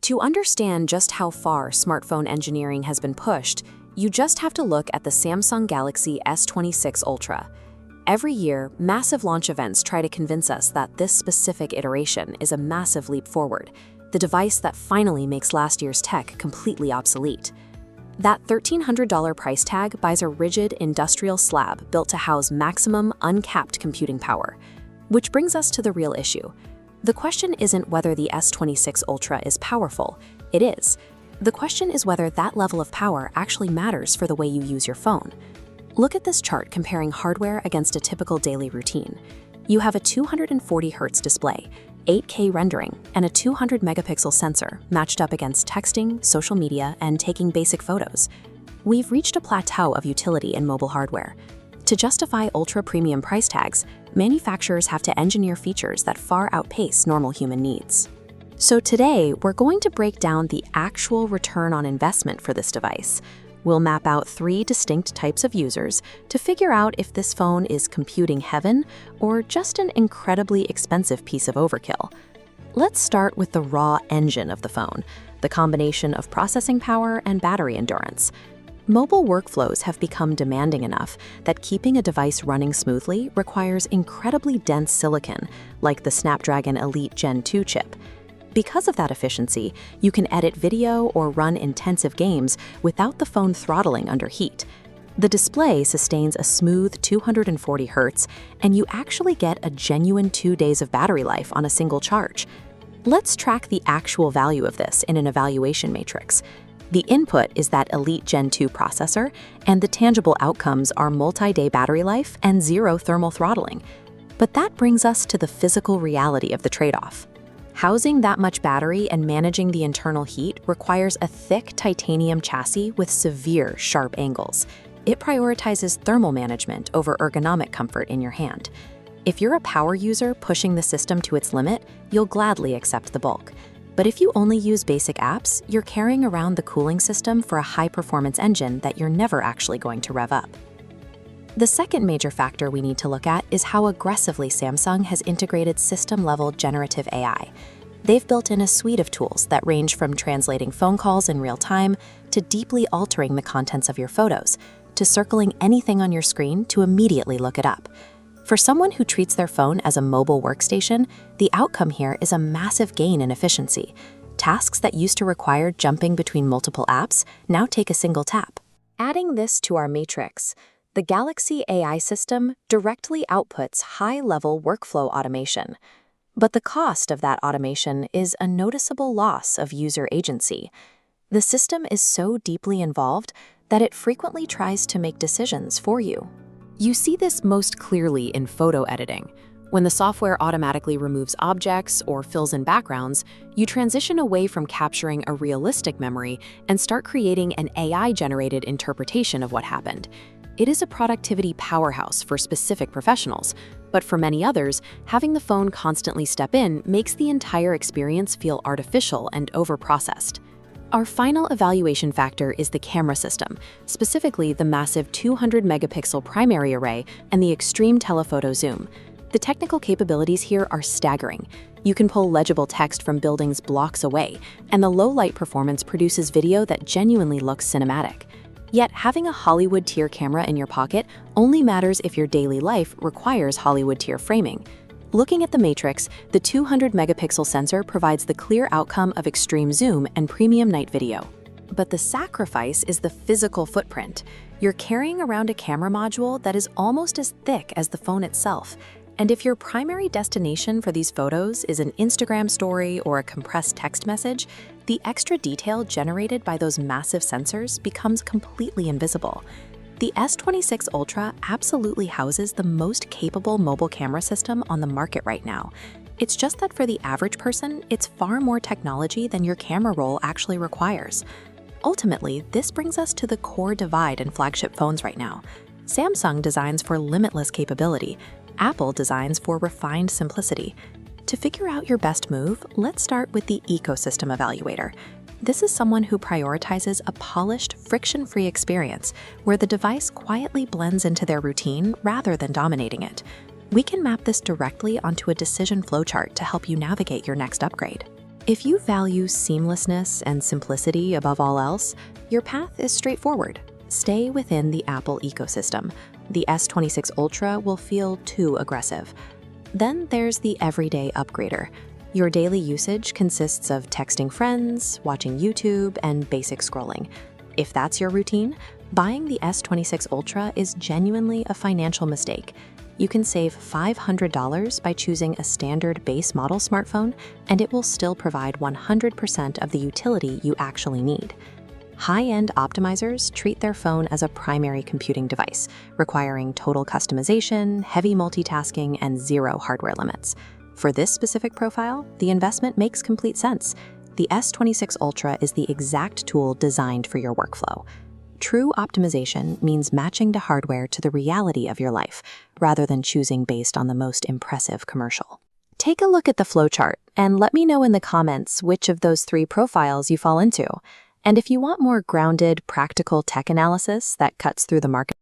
To understand just how far smartphone engineering has been pushed, you just have to look at the Samsung Galaxy S26 Ultra. Every year, massive launch events try to convince us that this specific iteration is a massive leap forward, the device that finally makes last year's tech completely obsolete. That $1,300 price tag buys a rigid industrial slab built to house maximum uncapped computing power. Which brings us to the real issue. The question isn't whether the S26 Ultra is powerful. It is. The question is whether that level of power actually matters for the way you use your phone. Look at this chart comparing hardware against a typical daily routine. You have a 240Hz display, 8K rendering, and a 200-megapixel sensor matched up against texting, social media, and taking basic photos. We've reached a plateau of utility in mobile hardware. To justify ultra-premium price tags, manufacturers have to engineer features that far outpace normal human needs. So today, we're going to break down the actual return on investment for this device. We'll map out 3 distinct types of users to figure out if this phone is computing heaven or just an incredibly expensive piece of overkill. Let's start with the raw engine of the phone, the combination of processing power and battery endurance. Mobile workflows have become demanding enough that keeping a device running smoothly requires incredibly dense silicon, like the Snapdragon Elite Gen 2 chip. Because of that efficiency, you can edit video or run intensive games without the phone throttling under heat. The display sustains a smooth 240 Hz, and you actually get a genuine 2 days of battery life on a single charge. Let's track the actual value of this in an evaluation matrix. The input is that Elite Gen 2 processor, and the tangible outcomes are multi-day battery life and 0 thermal throttling. But that brings us to the physical reality of the trade-off. Housing that much battery and managing the internal heat requires a thick titanium chassis with severe sharp angles. It prioritizes thermal management over ergonomic comfort in your hand. If you're a power user pushing the system to its limit, you'll gladly accept the bulk. But if you only use basic apps, you're carrying around the cooling system for a high-performance engine that you're never actually going to rev up. The second major factor we need to look at is how aggressively Samsung has integrated system-level generative AI. They've built in a suite of tools that range from translating phone calls in real time to deeply altering the contents of your photos, to circling anything on your screen to immediately look it up. For someone who treats their phone as a mobile workstation, the outcome here is a massive gain in efficiency. Tasks that used to require jumping between multiple apps now take a single tap. Adding this to our matrix, the Galaxy AI system directly outputs high-level workflow automation. But the cost of that automation is a noticeable loss of user agency. The system is so deeply involved that it frequently tries to make decisions for you. You see this most clearly in photo editing. When the software automatically removes objects or fills in backgrounds, you transition away from capturing a realistic memory and start creating an AI-generated interpretation of what happened. It is a productivity powerhouse for specific professionals, but for many others, having the phone constantly step in makes the entire experience feel artificial and overprocessed. Our final evaluation factor is the camera system, specifically the massive 200-megapixel primary array and the extreme telephoto zoom. The technical capabilities here are staggering. You can pull legible text from buildings blocks away, and the low-light performance produces video that genuinely looks cinematic. Yet, having a Hollywood-tier camera in your pocket only matters if your daily life requires Hollywood-tier framing. Looking at the matrix, the 200-megapixel sensor provides the clear outcome of extreme zoom and premium night video. But the sacrifice is the physical footprint. You're carrying around a camera module that is almost as thick as the phone itself. And if your primary destination for these photos is an Instagram story or a compressed text message, the extra detail generated by those massive sensors becomes completely invisible. The S26 Ultra absolutely houses the most capable mobile camera system on the market right now. It's just that for the average person, it's far more technology than your camera roll actually requires. Ultimately, this brings us to the core divide in flagship phones right now. Samsung designs for limitless capability. Apple designs for refined simplicity. To figure out your best move, let's start with the ecosystem evaluator. This is someone who prioritizes a polished, friction-free experience where the device quietly blends into their routine rather than dominating it. We can map this directly onto a decision flowchart to help you navigate your next upgrade. If you value seamlessness and simplicity above all else, your path is straightforward. Stay within the Apple ecosystem. The S26 Ultra will feel too aggressive. Then there's the everyday upgrader. Your daily usage consists of texting friends, watching YouTube, and basic scrolling. If that's your routine, buying the S26 Ultra is genuinely a financial mistake. You can save $500 by choosing a standard base model smartphone, and it will still provide 100% of the utility you actually need. High-end optimizers treat their phone as a primary computing device, requiring total customization, heavy multitasking, and zero hardware limits. For this specific profile, the investment makes complete sense. The S26 Ultra is the exact tool designed for your workflow. True optimization means matching the hardware to the reality of your life, rather than choosing based on the most impressive commercial. Take a look at the flowchart and let me know in the comments which of those 3 profiles you fall into. And if you want more grounded, practical tech analysis that cuts through the market